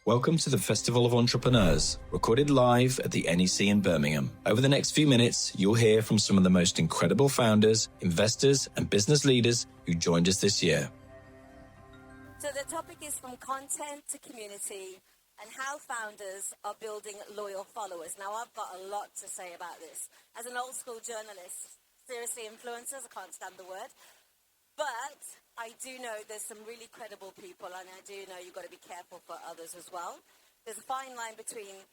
Welcome to the Festival of Entrepreneurs, recorded live at the NEC in Birmingham. Over the next few minutes, you'll hear from some of the most incredible founders, investors, and business leaders who joined us this year. So the topic is from content to community and how founders are building loyal followers. Now, I've got a lot to say about this. As an old school journalist, seriously, influencers, I can't stand the word, but I do know there's some really credible people, and I do know you've got to be careful for others as well. There's a fine line between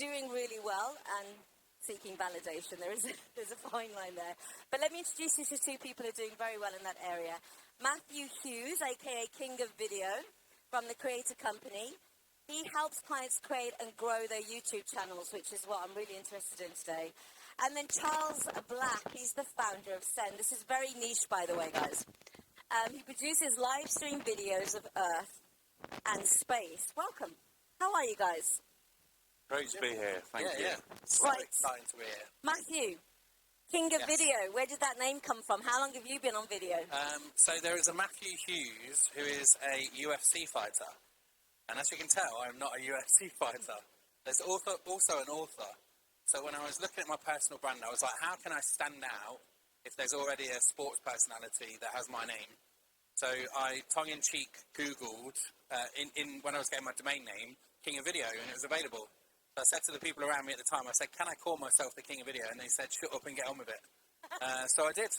doing really well and seeking validation. There's a fine line there. But let me introduce you to two people who are doing very well in that area. Matthew Hughes, aka King of Video, from the Creator Company. He helps clients create and grow their YouTube channels, which is what I'm really interested in today. And then Charles Black, he's the founder of Send. This is very niche, by the way, guys. He produces live stream videos of Earth and space. Welcome. How are you guys? Great to be here. Thank you. Yeah. So exciting to be here. Matthew, King of Video. Where did that name come from? How long have you been on video? So there is a Matthew Hughes who is a UFC fighter. And as you can tell, I'm not a UFC fighter. There's also an author. So when I was looking at my personal brand, I was like, how can I stand out if there's already a sports personality that has my name? So I tongue-in-cheek Googled, when I was getting my domain name, King of Video, and it was available. So I said to the people around me at the time, I said, can I call myself the King of Video? And they said, shut up and get on with it. So I did.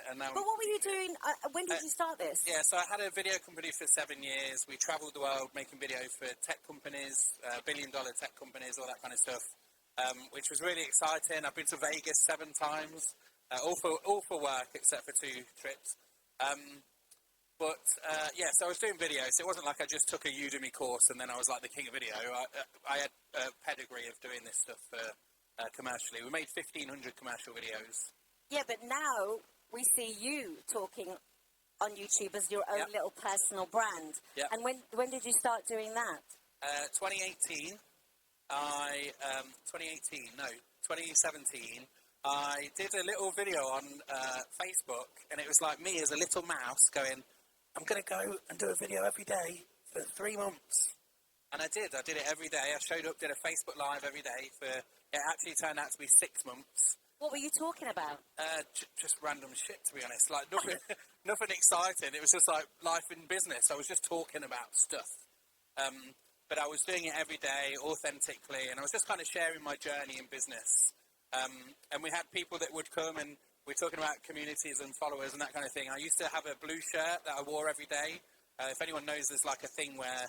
And now but what were you doing? When did you start this? Yeah, so I had a video company for 7 years. We travelled the world making videos for tech companies, billion-dollar tech companies, all that kind of stuff, which was really exciting. I've been to Vegas 7 times, all for work except for 2 trips. So I was doing videos. It wasn't like I just took a Udemy course and then I was like the king of video. I had a pedigree of doing this stuff commercially. We made 1,500 commercial videos. Yeah, but now we see you talking on YouTube as your own little personal brand. Yeah. And when did you start doing that? 2017. 2017. I did a little video on Facebook, and it was like me as a little mouse going, I'm going to go and do a video every day for 3 months. And I did it every day. I showed up, did a Facebook Live every day it actually turned out to be 6 months. What were you talking about? Just random shit, to be honest. Like nothing exciting. It was just like life in business. I was just talking about stuff. But I was doing it every day, authentically, and I was just kind of sharing my journey in business. And we had people that would come, and we're talking about communities and followers and that kind of thing. I used to have a blue shirt that I wore every day. If anyone knows, there's like a thing where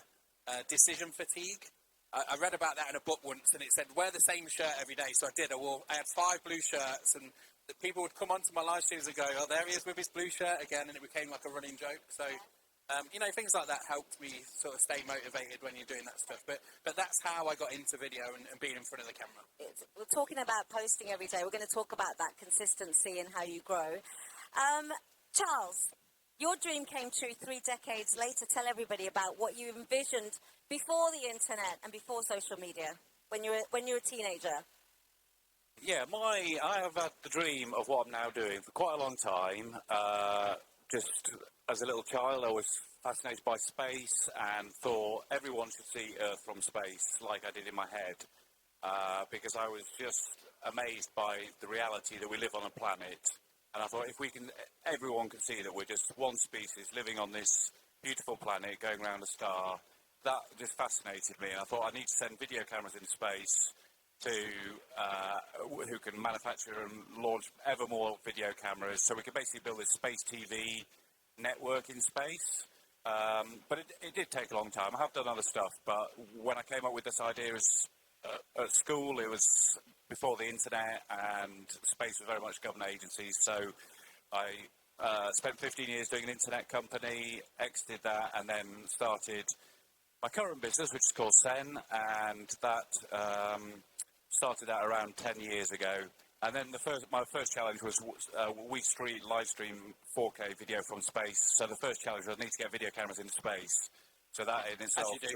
decision fatigue. I read about that in a book once, and it said, wear the same shirt every day. So I did. I had 5 blue shirts, and the people would come onto my live streams and go, oh, there he is with his blue shirt again, and it became like a running joke. So, things like that helped me sort of stay motivated when you're doing that stuff. But that's how I got into video and being in front of the camera. We're talking about posting every day. We're going to talk about that consistency and how you grow. Charles, your dream came true 3 decades later. Tell everybody about what you envisioned before the internet and before social media, when you were a teenager. Yeah, I have had the dream of what I'm now doing for quite a long time. Just as a little child, I was fascinated by space and thought everyone should see Earth from space, like I did in my head, because I was just amazed by the reality that we live on a planet. And I thought everyone can see that we're just one species living on this beautiful planet going around a star. That just fascinated me, and I thought I need to send video cameras into space to who can manufacture and launch ever more video cameras, so we can basically build this space TV network in space. But it did take a long time. I have done other stuff, but when I came up with this idea at school, it was before the internet, and space was very much government agencies, so I spent 15 years doing an internet company, exited that, and then started my current business, which is called Sen, and that started out around 10 years ago. And then my first challenge was live stream 4K video from space. So the first challenge was I need to get video cameras into space. So that in itself. How do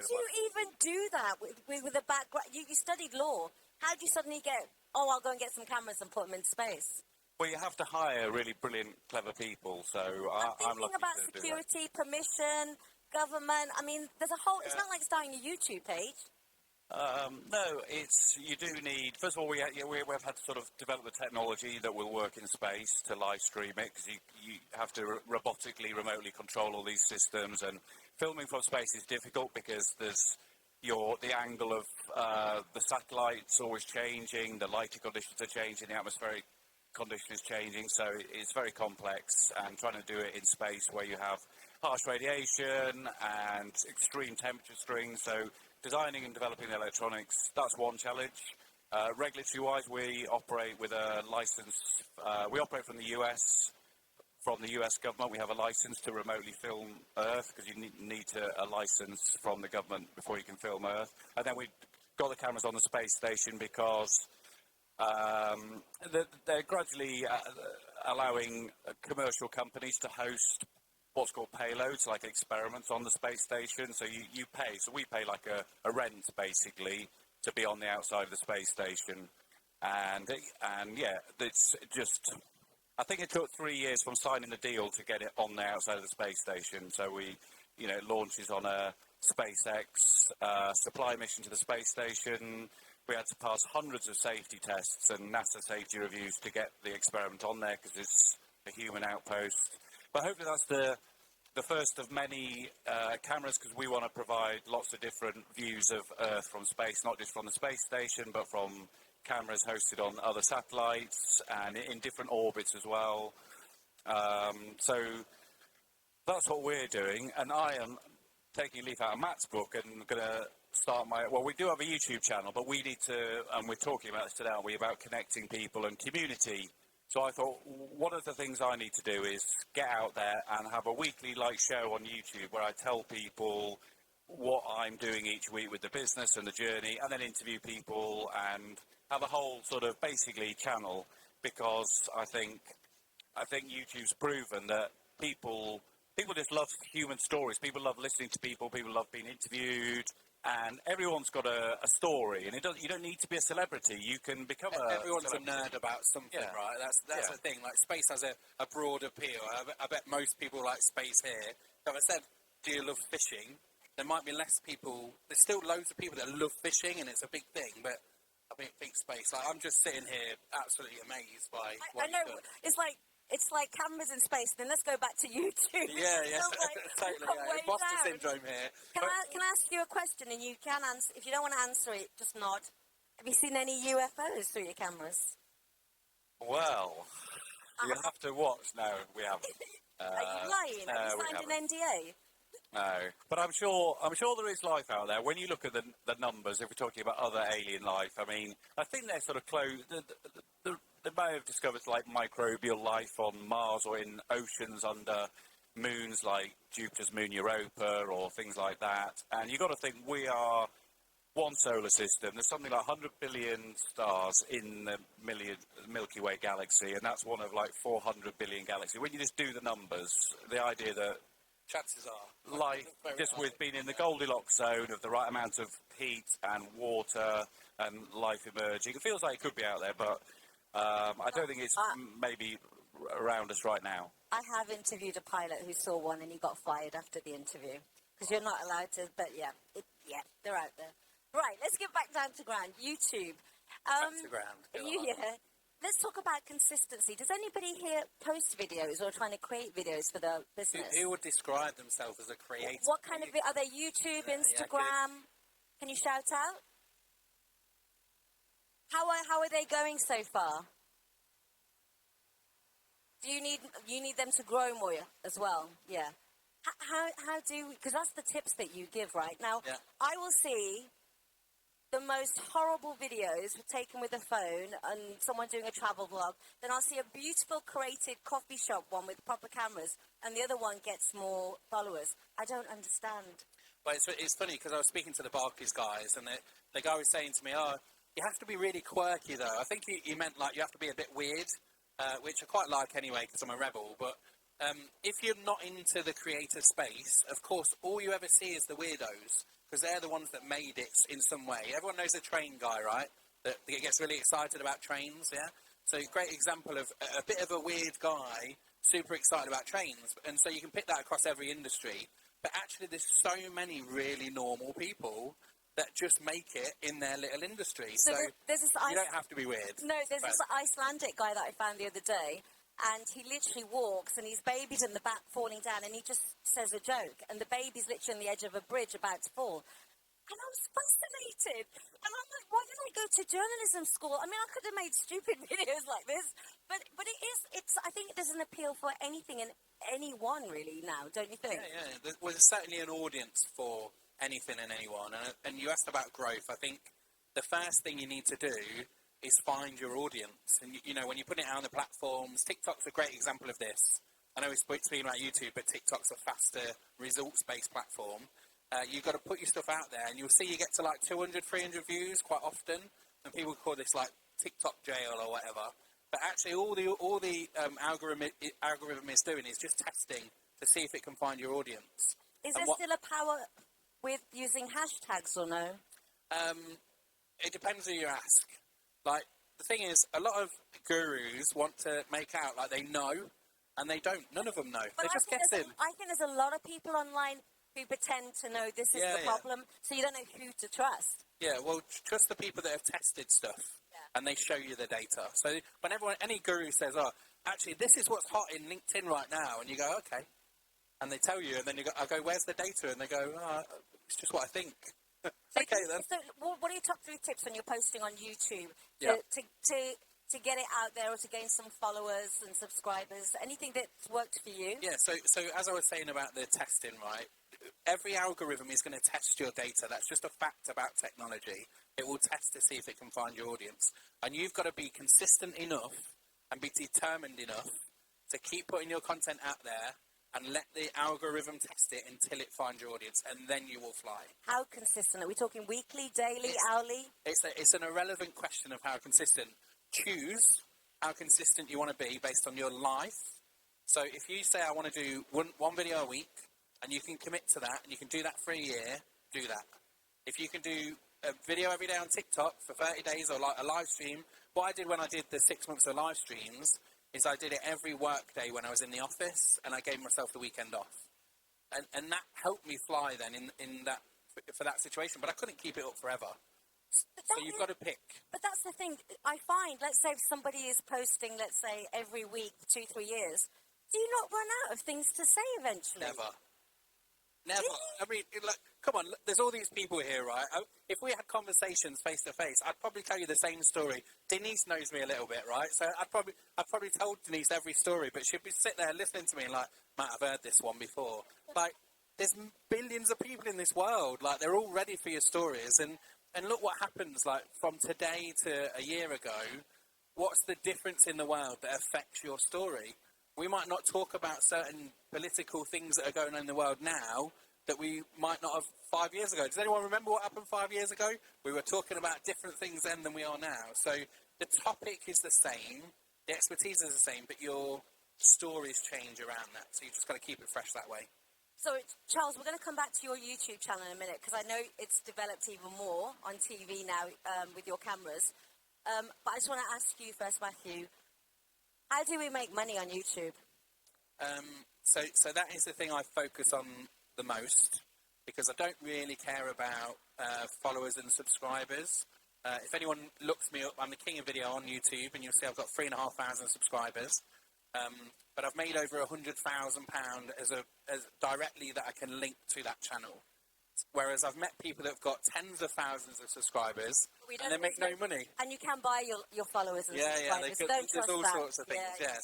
you even do that with a background? You studied law. How do you suddenly I'll go and get some cameras and put them in space? Well, you have to hire really brilliant, clever people. So I'm thinking about security, permission, government? I mean, there's a whole. It's not like starting a YouTube page. No, you do need. First of all, we've had to sort of develop the technology that will work in space to live stream it, because you have to robotically, remotely control all these systems, and filming from space is difficult because there's the angle of the satellite's always changing, the lighting conditions are changing, the atmospheric condition is changing, so it's very complex, and trying to do it in space where you have harsh radiation and extreme temperature swings, so designing and developing the electronics, that's one challenge. Regulatory-wise, we operate with a license. We operate from the US. From the US government, we have a license to remotely film Earth, because you need a license from the government before you can film Earth. And then we've got the cameras on the space station because they're gradually allowing commercial companies to host what's called payloads, like experiments on the space station. So you pay. So we pay like a rent, basically, to be on the outside of the space station. And yeah, it's just... I think it took 3 years from signing the deal to get it on the outside of the space station. So it launches on a SpaceX supply mission to the space station. We had to pass hundreds of safety tests and NASA safety reviews to get the experiment on there, because it's a human outpost. But hopefully that's the first of many cameras, because we want to provide lots of different views of Earth from space, not just from the space station, but from cameras hosted on other satellites and in different orbits as well. So that's what we're doing, and I am taking a leaf out of Matt's book and going to start we do have a YouTube channel, but we need to, and we're talking about this today, aren't we, about connecting people and community. So I thought, one of the things I need to do is get out there and have a weekly show on YouTube where I tell people what I'm doing each week with the business and the journey, and then interview people and have a whole sort of basically channel, because I think YouTube's proven that people just love human stories. People love listening to people. People love being interviewed, and everyone's got a story. And you don't need to be a celebrity. You can become everyone's a nerd about something, right? That's the thing. Like, space has a broad appeal. I bet most people like space here. So if I said, do you love fishing? There might be less people. There's still loads of people that love fishing, and it's a big thing. But I think space. Like, I'm just sitting here, absolutely amazed by. I know. It's like cameras in space. Then let's go back to YouTube. Yeah, totally. Yeah. Imposter syndrome here. Can I ask you a question, and you can answer. If you don't want to answer it, just nod. Have you seen any UFOs through your cameras? Well, you have to watch. No, we haven't. Are you lying? Have you signed an NDA? No, but I'm sure there is life out there. When you look at the numbers, if we're talking about other alien life, I mean, I think they're sort of close. They may have discovered microbial life on Mars or in oceans under moons like Jupiter's moon Europa or things like that. And you've got to think, we are one solar system. There's something like 100 billion stars in the Milky Way galaxy, and that's one of 400 billion galaxies. When you just do the numbers, the idea that chances are life, just with being in the Goldilocks zone of the right amount of heat and water and life emerging, it feels like it could be out there, but I don't think it's maybe around us right now. I have interviewed a pilot who saw one, and he got fired after the interview, because you're not allowed to. But they're out there. Right, let's get back down to ground. YouTube. Back to ground. Let's talk about consistency. Does anybody here post videos or trying to create videos for their business? Who would describe themselves as a creator? What kind of are they? YouTube, Instagram? Can you shout out? How are they going so far? Do you need them to grow more as well? Yeah. How do, because that's the tips that you give right now. Yeah. I will see the most horrible videos taken with a phone and someone doing a travel vlog. Then I'll see a beautiful curated coffee shop one with proper cameras, and the other one gets more followers. I don't understand. Well, it's funny, because I was speaking to the Barclays guys, and the guy was saying to me, you have to be really quirky, though. I think he meant you have to be a bit weird, which I quite like anyway, because I'm a rebel. But if you're not into the creator space, of course, all you ever see is the weirdos, because they're the ones that made it in some way. Everyone knows the train guy, right? That gets really excited about trains, yeah? So a great example of a bit of a weird guy, super excited about trains. And so you can pick that across every industry. But actually, there's so many really normal people that just make it in their little industry. So there's this you don't have to be weird. No, there's this Icelandic guy that I found the other day, and he literally walks, and his baby's in the back falling down, and he just says a joke, and the baby's literally on the edge of a bridge about to fall. And I was fascinated. And I'm like, why did I go to journalism school? I mean, I could have made stupid videos like this. But I think there's an appeal for anything and anyone really now, don't you think? Yeah. There's certainly an audience for anything and anyone. And you asked about growth. I think the first thing you need to do is find your audience. And, you know, when you put it out on the platforms, TikTok's a great example of this. I know we're speaking about YouTube, but TikTok's a faster, results-based platform. You've got to put your stuff out there, and you'll see you get to like 200, 300 views quite often, and people call this like TikTok jail or whatever. But actually, all the algorithm is doing is just testing to see if it can find your audience. Is there still a power with using hashtags or no? It depends who you ask. Like, the thing is, a lot of gurus want to make out like they know, and they don't. None of them know. They're just guessing. I think there's a lot of people online who pretend to know this is the problem, so you don't know who to trust. Yeah, well, trust the people that have tested stuff, and they show you the data. So when any guru says, oh, actually, this is what's hot in LinkedIn right now, and you go, okay, and they tell you, and then I go, where's the data? And they go, oh, it's just what I think. Okay, then. So what are your top 3 tips when you're posting on YouTube to get it out there or to gain some followers and subscribers? Anything that's worked for you? Yeah, so as I was saying about the testing, right, every algorithm is going to test your data. That's just a fact about technology. It will test to see if it can find your audience. And you've got to be consistent enough and be determined enough to keep putting your content out there and let the algorithm test it until it finds your audience, and then you will fly. How consistent? Are we talking weekly, daily, hourly? It's an irrelevant question of how consistent. Choose how consistent you want to be based on your life. So if you say, I want to do one video a week, and you can commit to that, and you can do that for a year, do that. If you can do a video every day on TikTok for 30 days or like a live stream, what I did when I did the 6 months of live streams is I did it every work day when I was in the office, and I gave myself the weekend off. And that helped me fly then for that situation, but I couldn't keep it up forever. So you've got to pick. But that's the thing. I find, let's say if somebody is posting, let's say, every week, 2-3 years, do you not run out of things to say eventually? Never. I mean, like, come on, there's all these people here, right? If we had conversations face to face, I'd probably tell you the same story. Denise knows me a little bit, right? So I'd probably told Denise every story, but she'd be sitting there listening to me and like, Matt, I've heard this one before. Like, there's billions of people in this world. Like, they're all ready for your stories. And look what happens, like, from today to a year ago. What's the difference in the world that affects your story? We might not talk about certain political things that are going on in the world now that we might not have 5 years ago. Does anyone remember what happened 5 years ago? We were talking about different things then than we are now. So the topic is the same, the expertise is the same, but your stories change around that. So you just got to keep it fresh that way. So, Charles, we're going to come back to your YouTube channel in a minute because I know it's developed even more on TV now with your cameras. But I just want to ask you first, Matthew, how do we make money on YouTube? So that is the thing I focus on the most because I don't really care about followers and subscribers. If anyone looks me up, I'm the king of video on YouTube, and you'll see I've got 3,500 subscribers. But I've made over £100,000 as directly that I can link to that channel. Whereas I've met people that have got tens of thousands of subscribers and they make no money. And you can buy your followers and subscribers. There's all sorts of things. Yeah.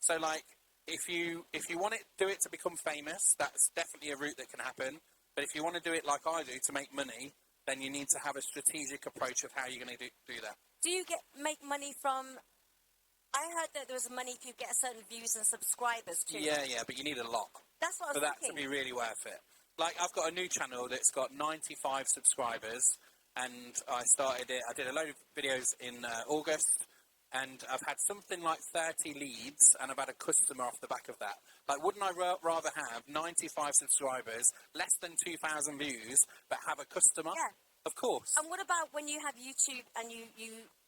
So like if you want to do it to become famous, that's definitely a route that can happen. But if you want to do it like I do to make money, then you need to have a strategic approach of how you're going to do that. Do you make money from? I heard that there was money if you get a certain views and subscribers too. Yeah, but you need a lot. That's what I was thinking. For that to thinking. be really worth it. Like, I've got a new channel that's got 95 subscribers, and I did a load of videos in August, and I've had something like 30 leads, and I've had a customer off the back of that. Like, wouldn't I rather have 95 subscribers, less than 2,000 views, but have a customer? Yeah. Of course. And what about when you have YouTube and you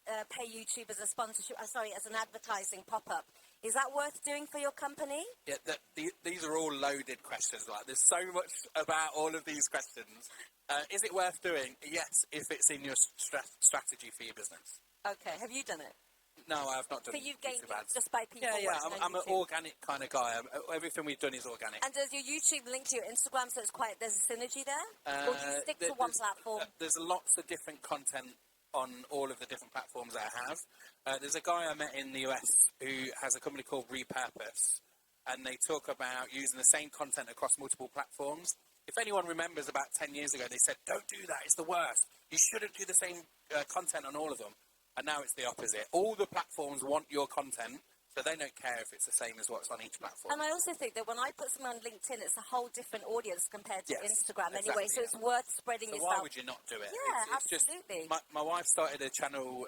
pay YouTube as a sponsorship, as an advertising pop-up? Is that worth doing for your company? Yeah, these are all loaded questions. Like, there's so much about all of these questions. Is it worth doing? Yes, if it's in your strategy for your business. Okay. Have you done it? No, I have not done So you've gained YouTube ads. just by people Yeah, watching on I'm an YouTube. organic kind of guy. Everything we've done is organic. And does your YouTube link to your Instagram, so there's a synergy there? Or do you stick to one platform? There's lots of different content on all of the different platforms that I have. There's a guy I met in the US who has a company called Repurpose, and they talk about using the same content across multiple platforms. If anyone remembers, about 10 years ago, they said, don't do that, it's the worst. You shouldn't do the same content on all of them. And now it's the opposite. All the platforms want your content, so they don't care if it's the same as what's on each platform. And I also think that when I put something on LinkedIn, it's a whole different audience compared to Instagram exactly, anyway, so it's worth spreading so yourself. why would you not do it? Yeah, it's absolutely. Just, my wife started a channel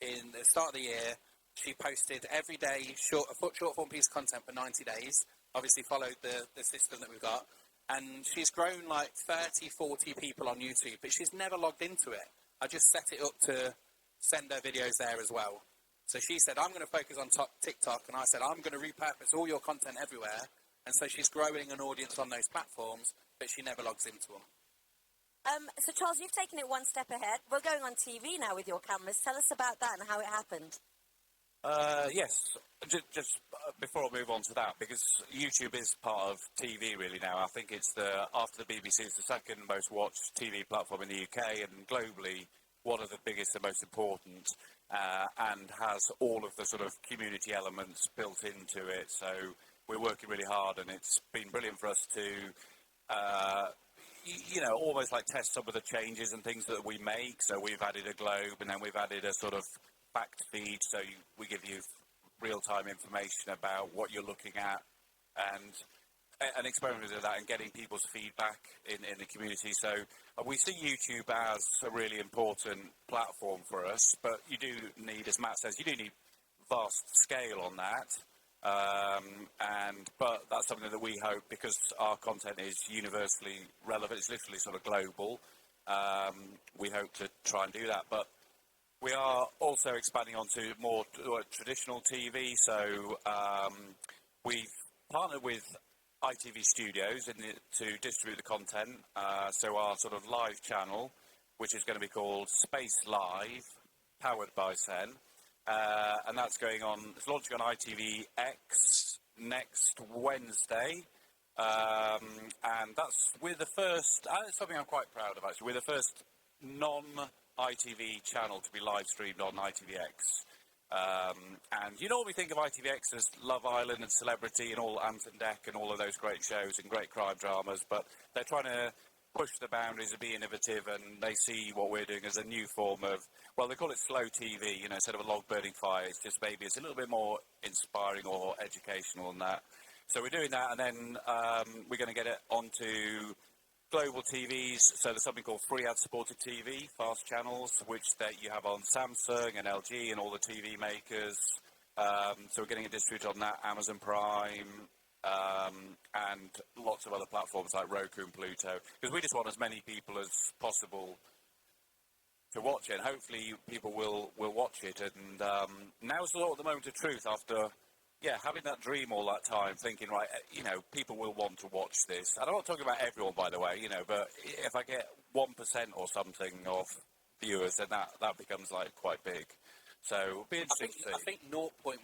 in the start of the year. She posted every day short form piece of content for 90 days, obviously followed the system that we've got, and she's grown like 30, 40 people on YouTube, but she's never logged into it. I just set it up to send her videos there as well. So she said, I'm going to focus on TikTok, and I said, I'm going to repurpose all your content everywhere. And so she's growing an audience on those platforms, but she never logs into them. So Charles, you've taken it one step ahead. We're going on TV now with your cameras. Tell us about that and how it happened. Yes, just before I move on to that, because YouTube is part of TV really now. I think it's after the BBC, it's the second most watched TV platform in the UK, and globally one of the biggest and most important, and has all of the sort of community elements built into it. So we're working really hard, and it's been brilliant for us to, almost like test some of the changes and things that we make. So we've added a globe, and then we've added a sort of fact feed, so we give you real-time information about what you're looking at, and experimenting with that and getting people's feedback in the community. So we see YouTube as a really important platform for us, but you do need, as Matt says, you do need vast scale on that. But that's something that we hope, because our content is universally relevant, it's literally sort of global, we hope to try and do that. But we are also expanding onto more traditional TV, so we've partnered with ITV Studios to distribute the content. So our sort of live channel, which is going to be called Space Live, powered by Sen, and that's going on. It's launching on ITVX next Wednesday, and we're the first. It's something I'm quite proud of, actually. We're the first non-ITV channel to be live streamed on ITVX. And you normally think of ITVX as Love Island and Celebrity and all Ant and Dec and all of those great shows and great crime dramas, but they're trying to push the boundaries and be innovative, and they see what we're doing as a new form of, well, they call it slow TV, instead of a log burning fire, it's just maybe it's a little bit more inspiring or educational than that. So we're doing that, and then we're going to get it onto global TVs, so there's something called free ad-supported TV, fast channels, which that you have on Samsung and LG and all the TV makers. So we're getting it distributed on that, Amazon Prime, and lots of other platforms like Roku and Pluto, because we just want as many people as possible to watch it, and hopefully people will watch it. And now's sort of the moment of truth after having that dream all that time, thinking, right, people will want to watch this. And I'm not talking about everyone, by the way, but if I get 1% or something of viewers, then that becomes, like, quite big. So it'll be interesting to see. I think 0.1%.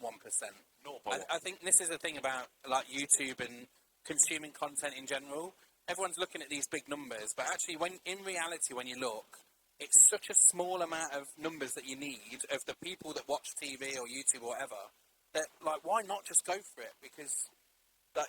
I think this is the thing about, like, YouTube and consuming content in general. Everyone's looking at these big numbers, but actually, in reality, when you look, it's such a small amount of numbers that you need of the people that watch TV or YouTube or whatever, that, like, why not just go for it? Because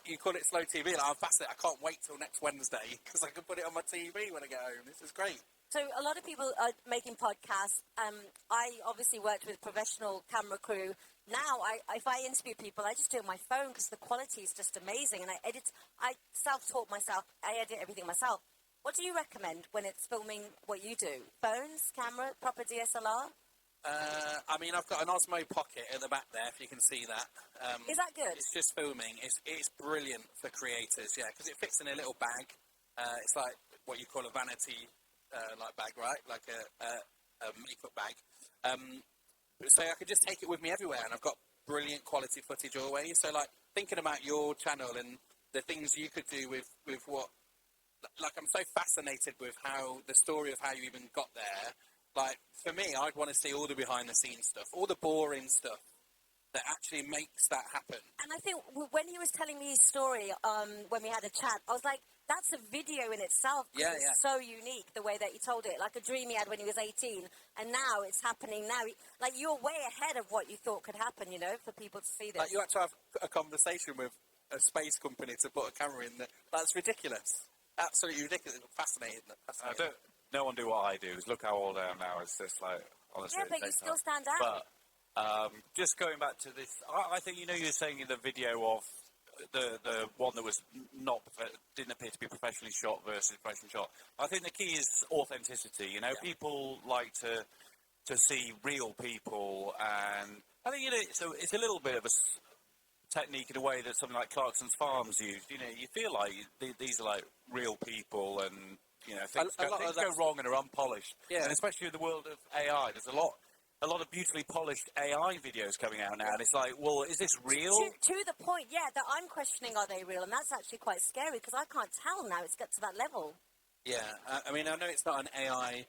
you call it slow TV. Like, I'm fascinated. I can't wait till next Wednesday because I can put it on my TV when I get home. This is great. So a lot of people are making podcasts. I obviously worked with professional camera crew. Now, if I interview people, I just do it on my phone because the quality is just amazing. And I self-taught myself. I edit everything myself. What do you recommend when it's filming what you do? Phones, camera, proper DSLR? I've got an Osmo Pocket at the back there, if you can see that. Is that good? It's just filming. It's brilliant for creators, because it fits in a little bag. It's like what you call a vanity like bag, right? Like a makeup bag. So I could just take it with me everywhere, and I've got brilliant quality footage always. So, like, thinking about your channel and the things you could do with what, like, I'm so fascinated with how, the story of how you even got there. Like, for me, I'd want to see all the behind-the-scenes stuff, all the boring stuff that actually makes that happen. And I think when he was telling me his story, when we had a chat, I was like, that's a video in itself. Yeah, it's yeah. so unique, the way that he told it. Like a dream he had when he was 18, and now it's happening now. Like, you're way ahead of what you thought could happen, you know, for people to see this. Like, you had to have a conversation with a space company to put a camera in there. That's ridiculous. Absolutely ridiculous. Fascinating. No one do what I do. Look how old I am now. It's just like, honestly. Yeah, but you still stand out. But just going back to this, I think, you know, you're saying in the video of the one that was didn't appear to be professionally shot versus professionally shot. I think the key is authenticity. You know, people like to see real people, and I think, you know, so it's a little bit of a technique in a way that something like Clarkson's Farms used. You know, you feel like these are like real people, and you know, things go wrong and are unpolished. Yeah. And especially in the world of AI, there's a lot of beautifully polished AI videos coming out now, and it's like, well, is this real? To the point, yeah, that I'm questioning, are they real? And that's actually quite scary, because I can't tell now. It's got to that level. Yeah, I mean, I know it's not an AI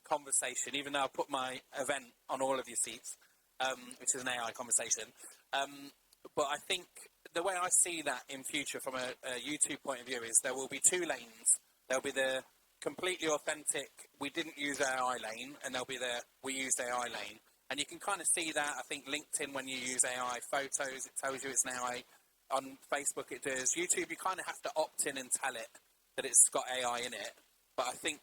conversation, even though I put my event on all of your seats, which is an AI conversation. But I think the way I see that in future from a YouTube point of view is there will be two lanes. There'll be the completely authentic, we didn't use AI lane, and there'll be the we used AI lane. And you can kind of see that, I think, LinkedIn, when you use AI photos, it tells you it's an AI. On Facebook, it does. YouTube, you kind of have to opt in and tell it that it's got AI in it. But I think,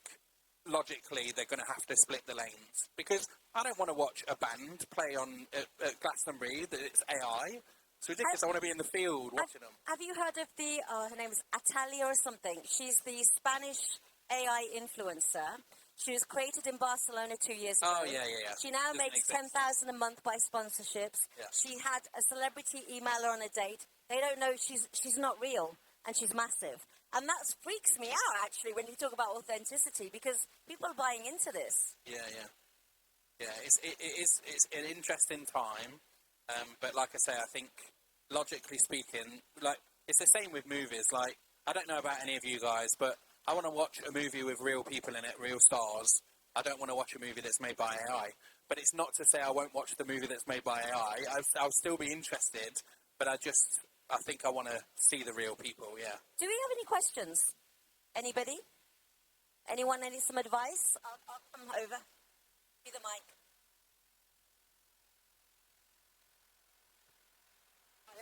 logically, they're going to have to split the lanes. Because I don't want to watch a band play on at Glastonbury that it's AI. It's ridiculous. I want to be in the field watching them. Have you heard of her name is Atalia or something? She's the Spanish AI influencer. She was created in Barcelona 2 years ago. Oh, yeah. She now makes $10,000 a month by sponsorships. Yeah. She had a celebrity email her on a date. They don't know she's not real, and she's massive. And that freaks me out, actually, when you talk about authenticity, because people are buying into this. Yeah. It's an interesting time. But like I say, I think, logically speaking, like, it's the same with movies. Like, I don't know about any of you guys, but I want to watch a movie with real people in it, real stars. I don't want to watch a movie that's made by AI. But it's not to say I won't watch the movie that's made by AI. I'll still be interested, but I think I want to see the real people, yeah. Do we have any questions? Anybody? Anyone need some advice? I'll come over. Give the mic.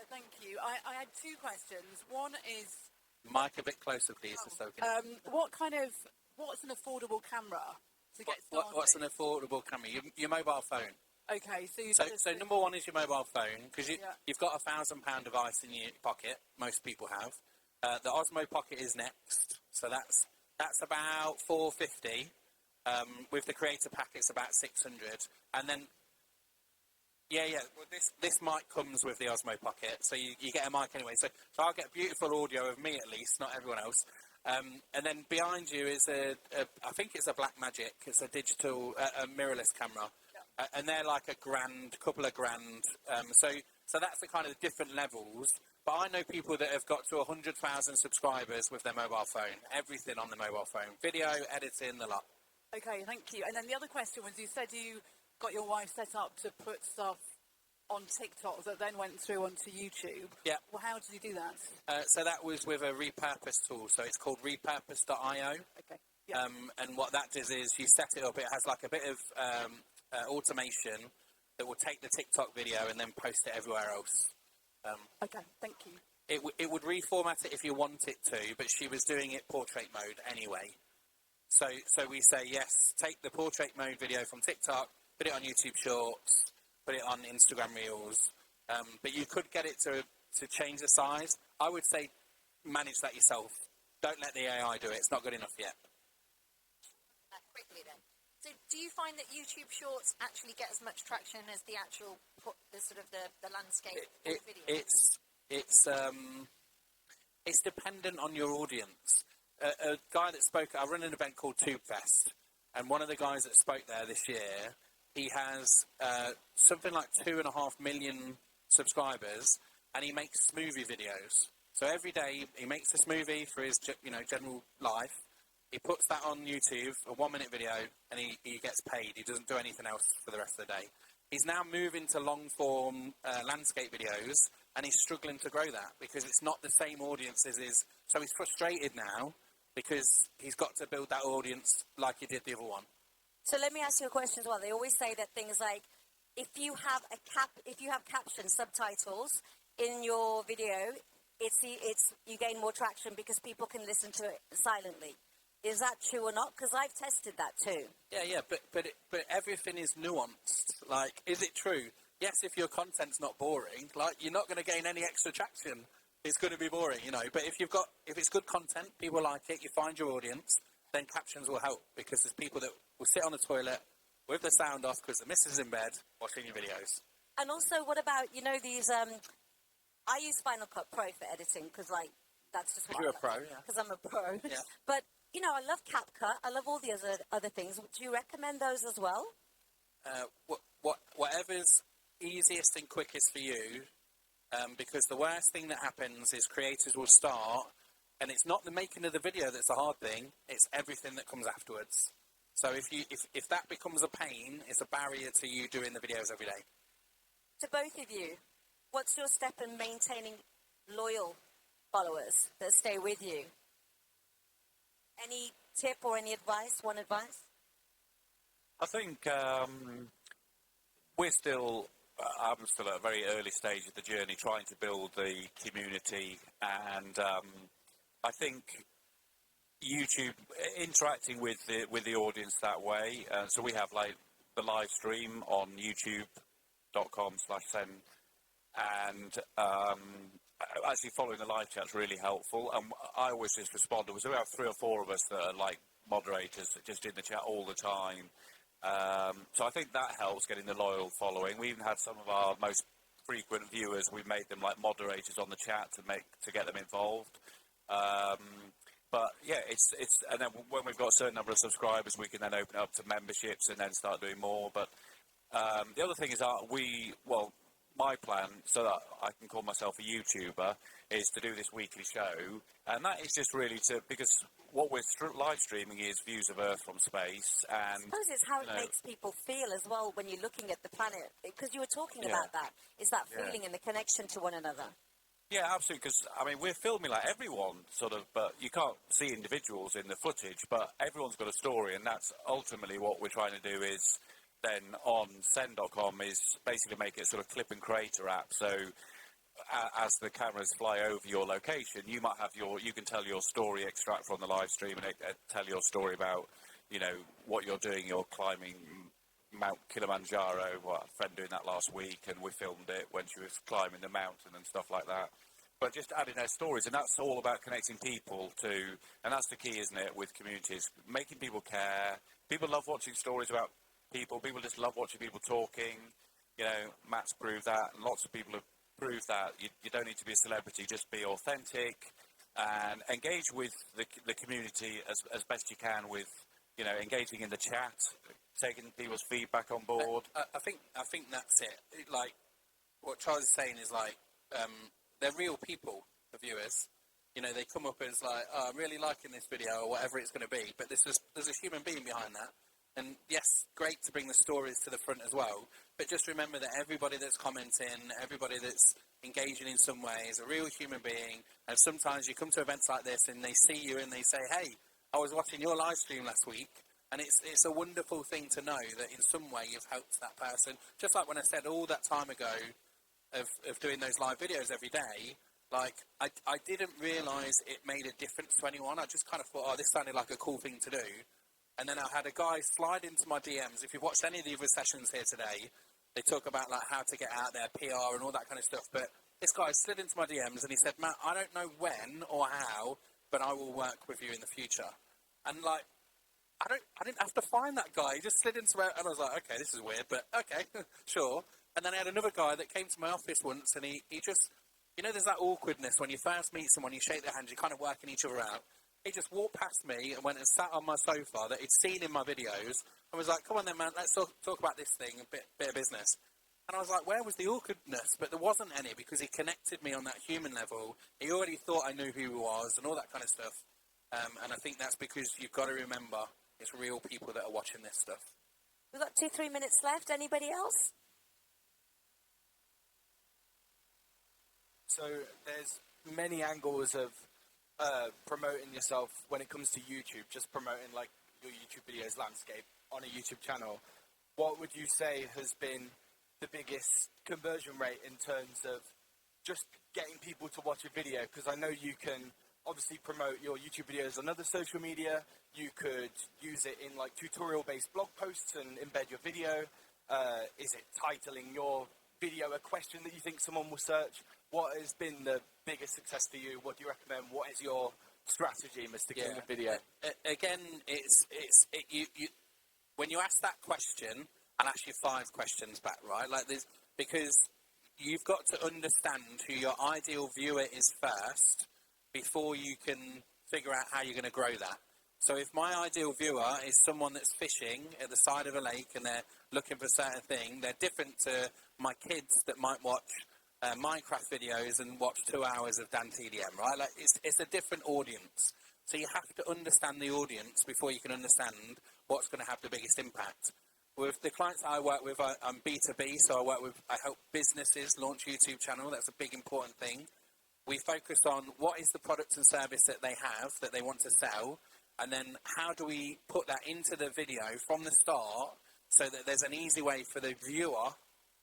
Thank you. I had two questions. One is, Mic a bit closer, please. what's an affordable camera to get started? What's an affordable camera? Your mobile phone. Okay, So number one is your mobile phone, because you've got a £1,000 device in your pocket. Most people have. The Osmo Pocket is next, so that's about $450. With the Creator Pack, it's about $600, and then. Yeah. Well, this mic comes with the Osmo Pocket, so you get a mic anyway. So I'll get beautiful audio of me, at least, not everyone else. And then behind you is I think it's a Blackmagic. It's a digital, a mirrorless camera. Yeah. And they're like couple of grand. So that's the kind of different levels. But I know people that have got to 100,000 subscribers with their mobile phone. Everything on the mobile phone. Video, editing, the lot. Okay, thank you. And then the other question was, you said you got your wife set up to put stuff on TikTok that then went through onto YouTube. Yeah. Well, how did you do that? So that was with a repurpose tool. So it's called repurpose.io. Okay. Yeah. And what that does is you set it up. It has like a bit of automation that will take the TikTok video and then post it everywhere else. Okay, thank you. It would reformat it if you want it to, but she was doing it portrait mode anyway. So we say, yes, take the portrait mode video from TikTok, put it on YouTube Shorts, put it on Instagram Reels. But you could get it to change the size. I would say manage that yourself. Don't let the AI do it. It's not good enough yet. Quickly then. So do you find that YouTube Shorts actually get as much traction as the actual, the landscape video? It's dependent on your audience. A guy that spoke, I run an event called Tube Fest, and one of the guys that spoke there this year, he has something like 2.5 million subscribers, and he makes smoothie videos. So every day he makes a smoothie for his general life. He puts that on YouTube, a 1-minute video, and he gets paid. He doesn't do anything else for the rest of the day. He's now moving to long-form landscape videos, and he's struggling to grow that because it's not the same audience as his. So he's frustrated now because he's got to build that audience like he did the other one. So let me ask you a question as well. They always say that things like, if you have captions, subtitles in your video, you gain more traction because people can listen to it silently. Is that true or not? Because I've tested that too. Yeah, but everything is nuanced. Like, is it true? Yes, if your content's not boring, like, you're not going to gain any extra traction. It's going to be boring, But if it's good content, people like it, you find your audience, then captions will help because there's people that will sit on the toilet with the sound off because the missus is in bed watching your videos. And also, what about these? I use Final Cut Pro for editing because, like, that's just what you're a pro, yeah. Because I'm a pro. Yeah. But I love CapCut. I love all the other things. Do you recommend those as well? Whatever's easiest and quickest for you, because the worst thing that happens is creators will start, and it's not the making of the video that's the hard thing. It's everything that comes afterwards. So if that becomes a pain, it's a barrier to you doing the videos every day. To both of you, what's your step in maintaining loyal followers that stay with you? Any tip or any advice? One advice? I think I'm still at a very early stage of the journey, trying to build the community, and I think YouTube interacting with the audience that way. So we have like the live stream on YouTube.com/Sen, and actually following the live chat's really helpful. And I always just respond. There was about 3 or 4 of us that are like moderators, just in the chat all the time. So I think that helps getting the loyal following. We even had some of our most frequent viewers. We made them like moderators on the chat to get them involved. But yeah, it's and then when we've got a certain number of subscribers, we can then open it up to memberships and then start doing more. But the other thing is my plan, so that I can call myself a YouTuber, is to do this weekly show, and that is just really because what we're live streaming is views of Earth from space, and I suppose it's how it makes people feel as well when you're looking at the planet, because you were talking about that. Is that feeling and the connection to one another? Yeah, absolutely, because, we're filming like everyone, sort of, but you can't see individuals in the footage, but everyone's got a story, and that's ultimately what we're trying to do is then on Sen.com is basically make it sort of clip and creator app, so as the cameras fly over your location, you might have you can tell your story, extract from the live stream, and tell your story about, what you're doing. You're climbing Mount Kilimanjaro. Well, a friend doing that last week, and we filmed it when she was climbing the mountain and stuff like that. But just adding their stories, and that's all about connecting people to, and that's the key, isn't it, with communities, making people care. People love watching stories about people. People just love watching people talking. Matt's proved that, and lots of people have prove that you don't need to be a celebrity, just be authentic and engage with the community as best you can with, engaging in the chat, taking people's feedback on board. I think that's it. Like, what Charles is saying is like, they're real people, the viewers. They come up as like, I'm really liking this video or whatever it's going to be, but there's a human being behind that. And yes, great to bring the stories to the front as well, but just remember that everybody that's commenting, everybody that's engaging in some way is a real human being, and sometimes you come to events like this and they see you and they say, hey, I was watching your live stream last week, and it's a wonderful thing to know that in some way you've helped that person. Just like when I said all that time ago of doing those live videos every day, like, I didn't realise it made a difference to anyone. I just kind of thought, this sounded like a cool thing to do. And then I had a guy slide into my DMs. If you've watched any of the other sessions here today, they talk about like how to get out there, PR and all that kind of stuff. But this guy slid into my DMs and he said, Matt, I don't know when or how, but I will work with you in the future. And like, I didn't have to find that guy. He just slid into my, and I was like, okay, this is weird, but okay, sure. And then I had another guy that came to my office once, and he just, there's that awkwardness when you first meet someone, you shake their hand, you're kind of working each other out. He just walked past me and went and sat on my sofa that he'd seen in my videos and was like, come on then, man, let's talk about this thing, a bit of business. And I was like, where was the awkwardness? But there wasn't any, because he connected me on that human level. He already thought I knew who he was and all that kind of stuff. And I think that's because you've got to remember it's real people that are watching this stuff. We've got 2-3 minutes left. Anybody else? So there's many angles of promoting yourself when it comes to YouTube, just promoting like your YouTube videos landscape on a YouTube channel. What would you say has been the biggest conversion rate in terms of just getting people to watch a video? Because I know you can obviously promote your YouTube videos on other social media. You could use it in like tutorial-based blog posts and embed your video. Is it titling your video a question that you think someone will search? What has been the biggest success for you? What do you recommend? What is your strategy, Mr. King of Video? Again, when you ask that question, I'll ask you 5 questions back, right? Like this, because you've got to understand who your ideal viewer is first before you can figure out how you're going to grow that. So if my ideal viewer is someone that's fishing at the side of a lake and they're looking for a certain thing, they're different to my kids that might watch Minecraft videos and watch 2 hours of Dan TDM, right? Like it's a different audience. So you have to understand the audience before you can understand what's going to have the biggest impact. With the clients I work with, I'm B2B, so I help businesses launch YouTube channel. That's a big important thing. We focus on what is the product and service that they have that they want to sell, and then how do we put that into the video from the start so that there's an easy way for the viewer,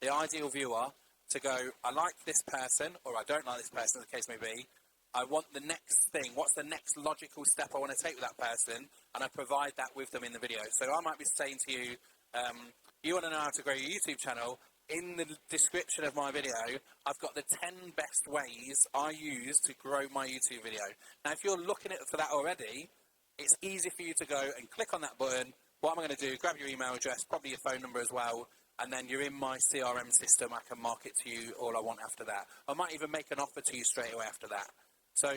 the ideal viewer, to go, I like this person, or I don't like this person, as the case may be. I want the next thing. What's the next logical step I want to take with that person? And I provide that with them in the video. So I might be saying to you, you want to know how to grow your YouTube channel? In the description of my video, I've got the 10 best ways I use to grow my YouTube video. Now, if you're looking for that already, it's easy for you to go and click on that button. What am I going to do? Grab your email address, probably your phone number as well, and then you're in my CRM system. I can market to you all I want after that. I might even make an offer to you straight away after that. So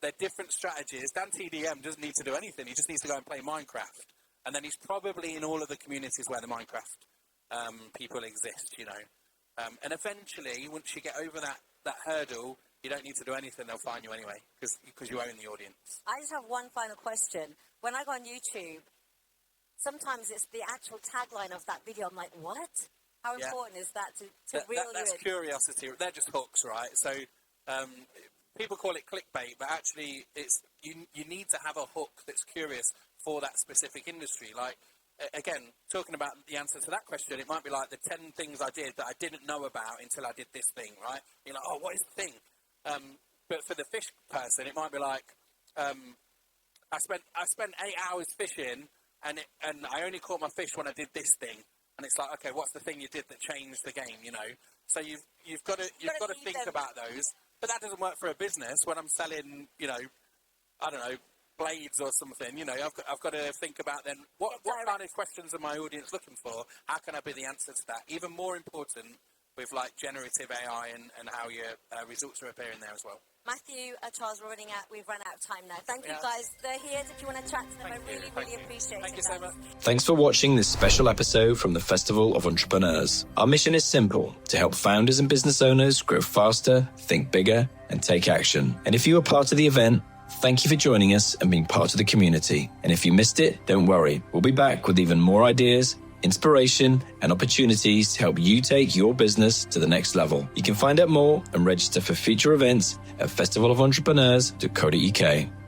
they're different strategies. Dan TDM doesn't need to do anything. He just needs to go and play Minecraft. And then he's probably in all of the communities where the Minecraft people exist, you know. And eventually, once you get over that hurdle, you don't need to do anything. They'll find you anyway because you own the audience. I just have one final question. When I go on YouTube, sometimes it's the actual tagline of that video. I'm like, what? How important is that to reel you in? That's curiosity. They're just hooks, right? So people call it clickbait, but actually it's you need to have a hook that's curious for that specific industry. Like, again, talking about the answer to that question, it might be like the 10 things I did that I didn't know about until I did this thing, right? You're like, oh, what is the thing? But for the fish person, it might be like, I spent 8 hours fishing, and I only caught my fish when I did this thing. And it's like, okay, what's the thing you did that changed the game, you know? So you've got to think about those. But that doesn't work for a business when I'm selling, you know, I don't know, blades or something. You know, I've got to think about then what kind of questions are my audience looking for? How can I be the answer to that? Even more important with like generative AI and how your results are appearing there as well. Matthew, Charles, we've run out of time now. Thank you guys. They're here if you want to chat to them. I really appreciate it. Thank you so much. Thanks for watching this special episode from the Festival of Entrepreneurs. Our mission is simple: to help founders and business owners grow faster, think bigger, and take action. And if you were part of the event, thank you for joining us and being part of the community. And if you missed it, don't worry. We'll be back with even more ideas, inspiration, and opportunities to help you take your business to the next level. You can find out more and register for future events at festivalofentrepreneurs.co.uk.